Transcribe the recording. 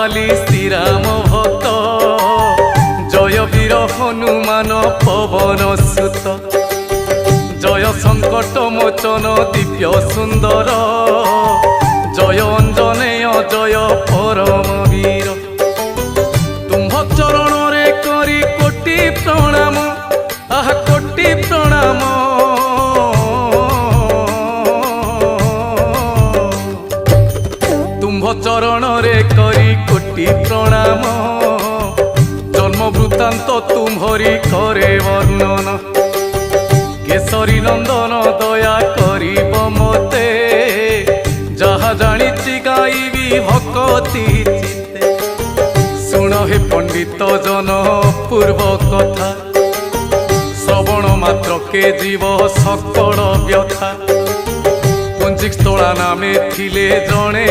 बाली श्रीराम भक्त जय वीर हनुमान पवन सुत जय संकट मोचन दिव्य सुंदर जय अंजनेय जय परम वीर तुम्भ चरण रे करी कोटि प्रणाम आह कोटि प्रणाम तुम्भ चरण रे करी कोटि प्रणाम जन्म वृत्तांत तुम्हरी करे वर्णन केसरी नंदन दया करिब मते जहा जानिछि गाइबी भक्ति चित्ते सुन हे पंडित जन पूर्व कथा श्रवण मात्र के जीव सकल व्यथा पुंजिक स्थला नामे थिले जणे